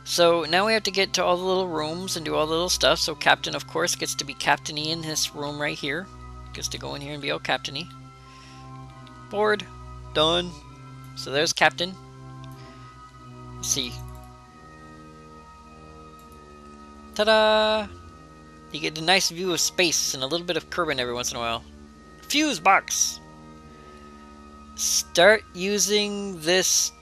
So now we have to get to all the little rooms and do all the little stuff. So captain, of course, gets to be captainy in this room right here. Gets to go in here and be all captainy. Board. Done. So there's captain. Let's see. Ta-da! You get a nice view of space and a little bit of Kerbin every once in a while. Fuse box! Start using this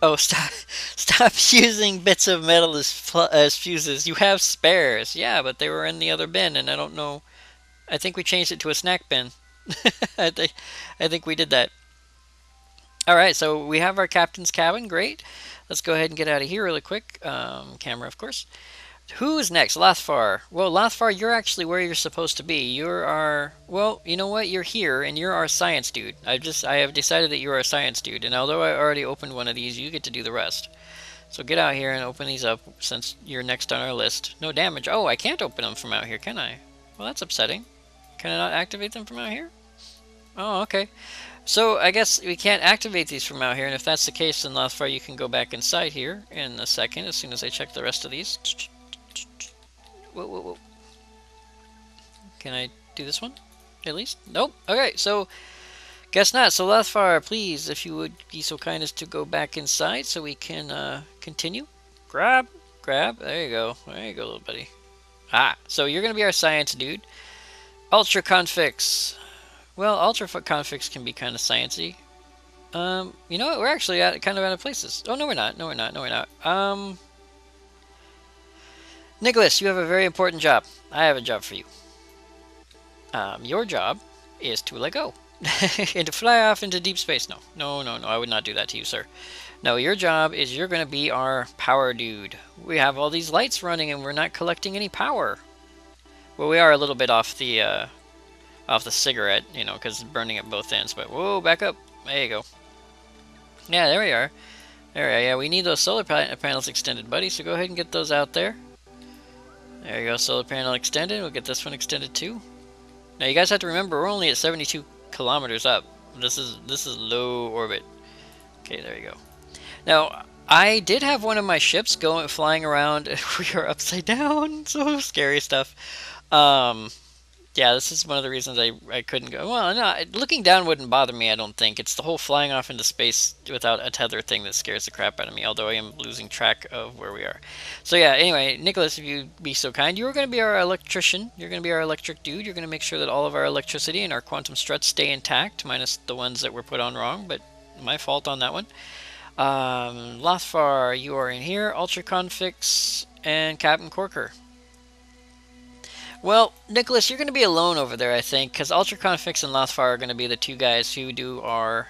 Oh, stop! Stop using bits of metal as fuses. You have spares. Yeah, but they were in the other bin, and I don't know. I think we changed it to a snack bin. I think I think we did that. All right, so we have our captain's cabin. Great. Let's go ahead and get out of here really quick. Camera, of course. Who is next? Lathfar. Well, Lathfar, you're actually where you're supposed to be. You're our... Well, you know what? You're here, and you're our science dude. I have decided that you're our science dude, and although I already opened one of these, you get to do the rest. So get out here and open these up, since you're next on our list. No damage. Oh, I can't open them from out here, can I? Well, that's upsetting. Can I not activate them from out here? Oh, okay. So I guess we can't activate these from out here, and if that's the case, then Lathfar, you can go back inside here in a second, as soon as I check the rest of these. Whoa, whoa, whoa. Can I do this one? At least? Nope. Okay, so guess not. So Lathfar, please, if you would be so kind as to go back inside so we can continue. Grab. There you go. There you go, little buddy. Ah, so you're going to be our science dude. Ultra Confix. Well, Ultra Confix can be kind of sciencey. You know what? We're actually kind of out of places. Oh, no, we're not. No, we're not. No, we're not. Nicholas, you have a very important job. I have a job for you. Your job is to let go and to fly off into deep space. No, I would not do that to you, sir. No, your job is you're going to be our power dude. We have all these lights running and we're not collecting any power. Well, we are a little bit off the cigarette, you know, because it's burning at both ends. But whoa, back up. There you go. Yeah, there we are. There we are. Yeah, we need those solar panels extended, buddy. So go ahead and get those out there. There you go, solar panel extended. We'll get this one extended too. Now you guys have to remember we're only at 72 kilometers up. This is low orbit. Okay, there you go. Now I did have one of my ships flying around. We are upside down. So scary stuff. Yeah, this is one of the reasons I couldn't go. Well, no, looking down wouldn't bother me, I don't think. It's the whole flying off into space without a tether thing that scares the crap out of me, although I am losing track of where we are. So yeah, anyway, Nicholas, if you'd be so kind, you are going to be our electrician. You're going to be our electric dude. You're going to make sure that all of our electricity and our quantum struts stay intact, minus the ones that were put on wrong, but my fault on that one. Lathfar, you are in here. Ultra Confix and Captain Corker. Well, Nicholas, you're going to be alone over there, I think, because Ultra Confix and Lathfar are going to be the two guys who do our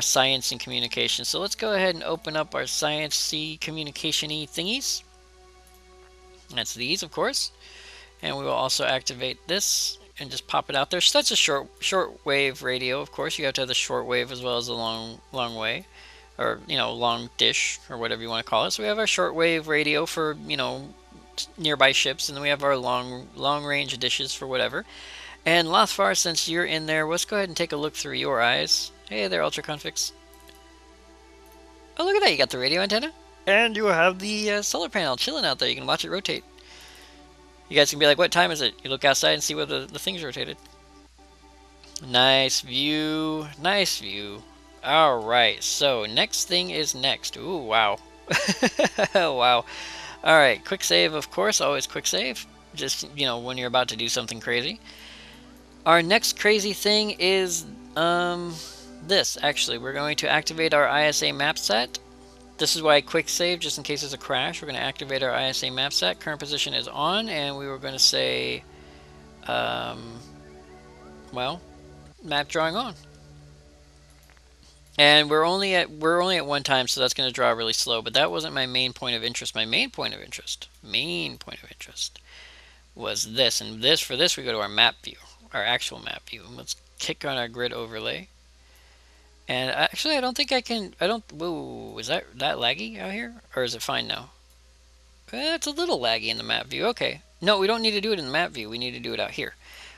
science and communication. So let's go ahead and open up our science-y, communication-y thingies. That's these, of course. And we will also activate this and just pop it out there. So that's a short wave radio, of course. You have to have the short wave as well as the long way, or you know, long dish, or whatever you want to call it. So we have our short wave radio for, you know, nearby ships, and then we have our long range dishes for whatever. And Lathfar, since you're in there, let's go ahead and take a look through your eyes. Hey there, Ultra Confix. Oh, look at that, you got the radio antenna, and you have the solar panel chilling out there. You can watch it rotate. You guys can be like, what time is it? You look outside and see where the thing's rotated. Nice view, nice view. Alright, so next thing is next. Ooh, wow. Wow. Alright, quick save, of course, always quick save. Just, you know, when you're about to do something crazy. Our next crazy thing is, this, actually. We're going to activate our ISA map set. This is why I quick save, just in case there's a crash. We're going to activate our ISA map set. Current position is on, and we were going to say, well, map drawing on. And we're only at one time, so that's going to draw really slow. But that wasn't my main point of interest. My main point of interest was this. And for this, we go to our map view, our actual map view. And let's click on our grid overlay. And actually, I don't think I can. Whoa, is that laggy out here, or is it fine now? It's a little laggy in the map view. Okay, no, we don't need to do it in the map view. We need to do it out here,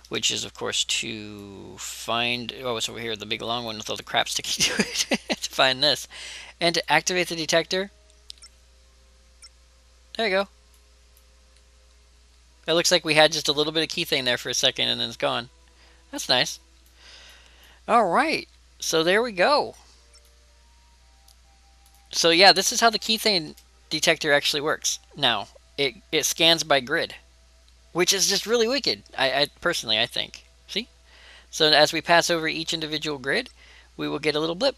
which is, of course, to find... Oh, it's over here, the big long one with all the crap sticking to it. To find this. And to activate the detector. There you go. It looks like we had just a little bit of keything there for a second, and then it's gone. That's nice. Alright, so there we go. So yeah, this is how the keything detector actually works. Now, it scans by grid, which is just really wicked. I personally, I think. See? So as we pass over each individual grid, we will get a little blip.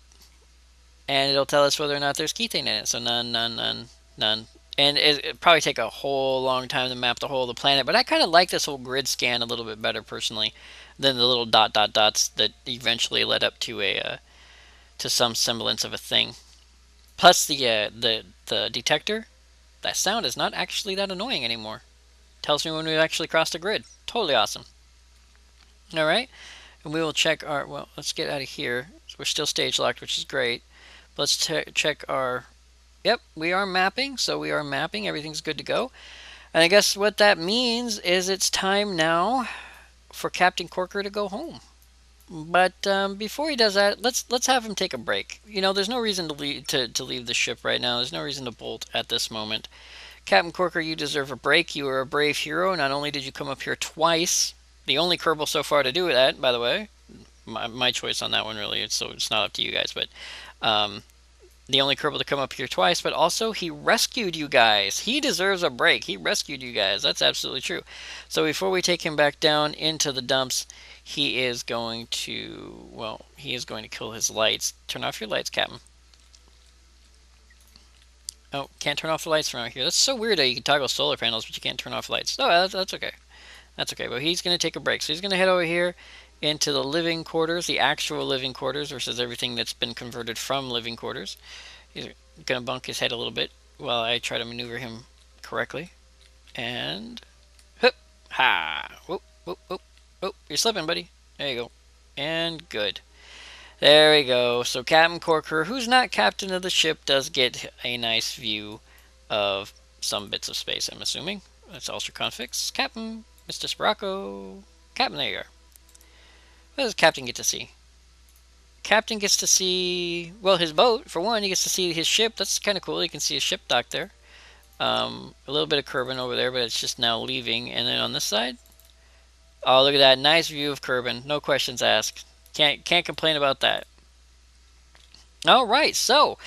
and it'll tell us whether or not there's kethane in it. So none, none, none, none. And it'd probably take a whole long time to map the whole of the planet, but I kind of like this whole grid scan a little bit better personally than the little dots that eventually led up to a to some semblance of a thing. Plus the detector, that sound is not actually that annoying anymore. Tells me when we've actually crossed a grid. Totally awesome. All right, and we will check our. Well, let's get out of here. We're still stage locked, which is great. Let's check our. Yep, we are mapping, so we are mapping. Everything's good to go. And I guess what that means is it's time now for Captain Corker to go home. But before he does that, let's have him take a break. You know, there's no reason to leave the ship right now. There's no reason to bolt at this moment. Captain Corker, you deserve a break. You are a brave hero. Not only did you come up here twice, the only Kerbal so far to do that, by the way. My choice on that one, really. So it's not up to you guys, but the only Kerbal to come up here twice, but also he rescued you guys. He deserves a break. He rescued you guys. That's absolutely true. So before we take him back down into the dumps, he is going to, well, he is going to kill his lights. Turn off your lights, Captain. Oh, can't turn off the lights from out here. That's so weird that you can toggle solar panels, but you can't turn off lights. Oh, that's okay. That's okay, but he's going to take a break. So he's going to head over here into the living quarters, the actual living quarters versus everything that's been converted from living quarters. He's going to bunk his head a little bit while I try to maneuver him correctly. And, whoop, ha, whoop, whoop, whoop, whoop, you're slipping, buddy. There you go. And good. There we go. So Captain Corker, who's not captain of the ship, does get a nice view of some bits of space, I'm assuming. That's Ultra Confix. Captain, Mr. Sparacco. Captain, there you are. What does Captain get to see? Captain gets to see, well, his boat. For one, he gets to see his ship. That's kind of cool. He can see his ship docked there. A little bit of Kerbin over there, but it's just now leaving. And then on this side, oh, look at that. Nice view of Kerbin. No questions asked. Can't complain about that. All right, so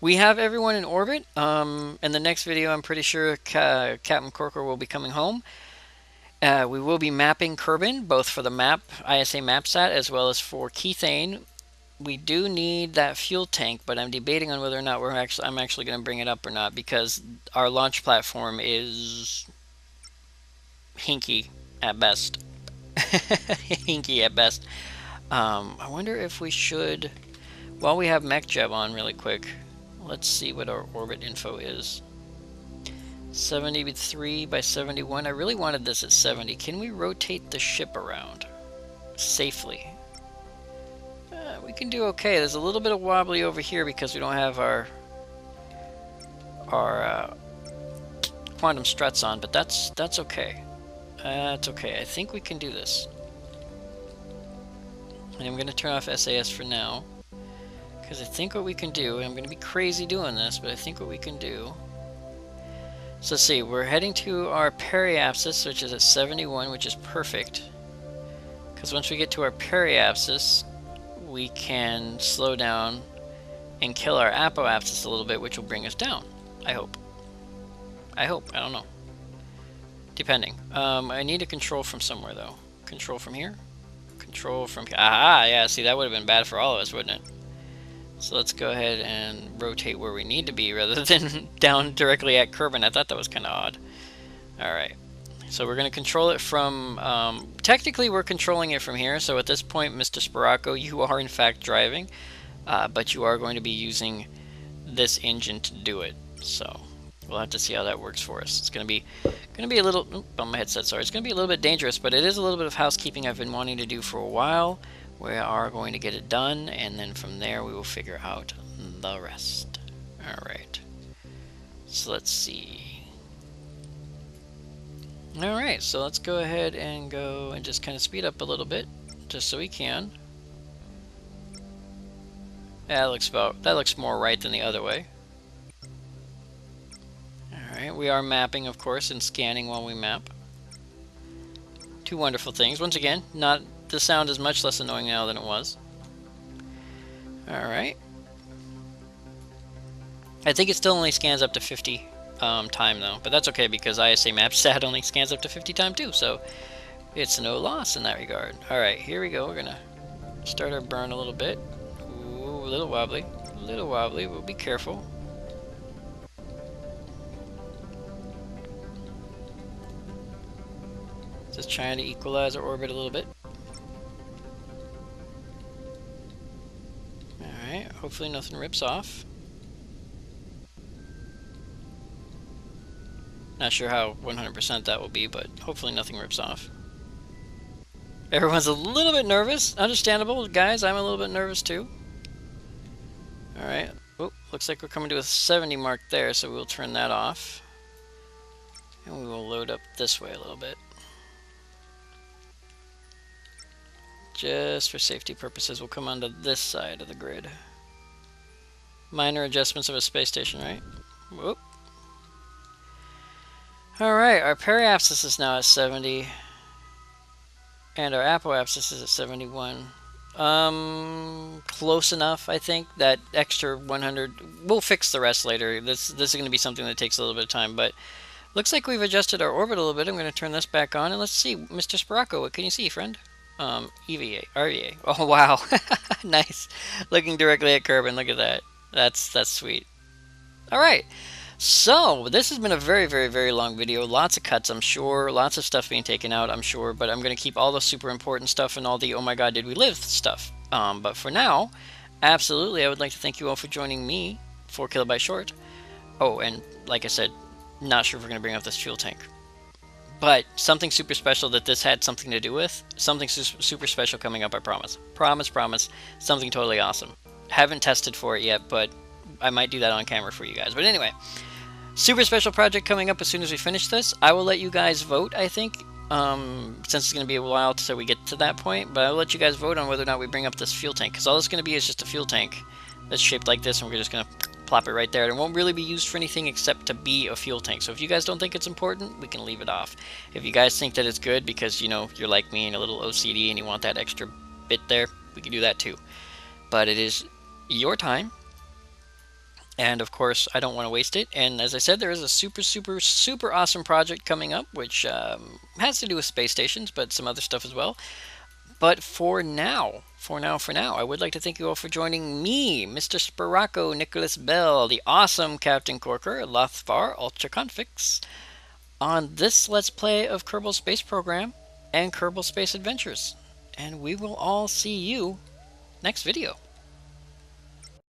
we have everyone in orbit. In the next video, I'm pretty sure Captain Corker will be coming home. We will be mapping Kerbin, both for the map, ISA MapSat, as well as for Kethane. We do need that fuel tank, but I'm debating on whether or not I'm actually going to bring it up or not, because our launch platform is hinky at best. Hinky at best. I wonder if we should, while we have MechJeb on really quick, let's see what our orbit info is. 73 by 71. I really wanted this at 70. Can we rotate the ship around safely? We can do okay. There's a little bit of wobbly over here because we don't have our quantum struts on, but that's okay. That's okay. I think we can do this. And I'm going to turn off SAS for now, because I think what we can do, and I'm going to be crazy doing this, but I think what we can do. So let's see, we're heading to our periapsis, which is at 71, which is perfect. Because once we get to our periapsis, we can slow down and kill our apoapsis a little bit, which will bring us down. I hope. I don't know. Depending. I need a control from somewhere, though. Control from here? Control from here. Ah, yeah, see, that would have been bad for all of us, wouldn't it? So let's go ahead and rotate where we need to be rather than down directly at Kerbin. I thought that was kind of odd. Alright. So we're going to control it from... technically, we're controlling it from here. So at this point, Mr. Sparacco, you are in fact driving. But you are going to be using this engine to do it. So we'll have to see how that works for us. It's going to be a little... Oops, on my headset, sorry. It's going to be a little bit dangerous, but it is a little bit of housekeeping I've been wanting to do for a while. We are going to get it done, and then from there we will figure out the rest. Alright. So let's see. Alright, so let's go ahead and go and just kind of speed up a little bit, just so we can. Yeah, that looks more right than the other way. Alright, we are mapping, of course, and scanning while we map. Two wonderful things. Once again, the sound is much less annoying now than it was. Alright. I think it still only scans up to 50 time, though. But that's okay, because ISA MapSat only scans up to 50 time, too. So it's no loss in that regard. Alright, here we go. We're going to start our burn a little bit. Ooh, a little wobbly. A A little wobbly, but be careful. Just trying to equalize our orbit a little bit. Alright, hopefully nothing rips off. Not sure how 100% that will be, but hopefully nothing rips off. Everyone's a little bit nervous. Understandable, guys. I'm a little bit nervous too. Alright. Oh, looks like we're coming to a 70 mark there, so we'll turn that off. And we will load up this way a little bit. Just for safety purposes, we'll come onto this side of the grid. Minor adjustments of a space station, right? Whoop. Alright, our periapsis is now at 70. And our apoapsis is at 71. Close enough, I think. That extra 100, we'll fix the rest later. This is going to be something that takes a little bit of time, but looks like we've adjusted our orbit a little bit. I'm going to turn this back on, and let's see, Mr. Spiracco, what can you see, friend? EVA, REA. Oh, wow. Nice. Looking directly at Kerbin, look at that. That's sweet. Alright. So, this has been a very, very, very long video. Lots of cuts, I'm sure. Lots of stuff being taken out, I'm sure. But I'm going to keep all the super important stuff and all the oh my god, did we live stuff. But for now, absolutely, I would like to thank you all for joining me for Kilobyte Short. Oh, and like I said, not sure if we're going to bring up this fuel tank. But something super special that this had something to do with. Something super special coming up, I promise. Promise. Something totally awesome. Haven't tested for it yet, but I might do that on camera for you guys. But anyway, super special project coming up as soon as we finish this. I will let you guys vote, I think, since it's going to be a while until we get to that point. But I'll let you guys vote on whether or not we bring up this fuel tank. Because all it's going to be is just a fuel tank that's shaped like this, and we're just going to plop it right there. It won't really be used for anything except to be a fuel tank. So if you guys don't think it's important, we can leave it off. If you guys think that it's good because, you know, you're like me and a little OCD and you want that extra bit there, we can do that too. But it is your time. And of course, I don't want to waste it. And as I said, there is a super awesome project coming up, which has to do with space stations, but some other stuff as well. But for now, I would like to thank you all for joining me, Mr. Spiracco, Nicholas Bell, the awesome Captain Corker, Lothvar, Ultraconfix, on this Let's Play of Kerbal Space Program and Kerbal Space Adventures. And we will all see you next video.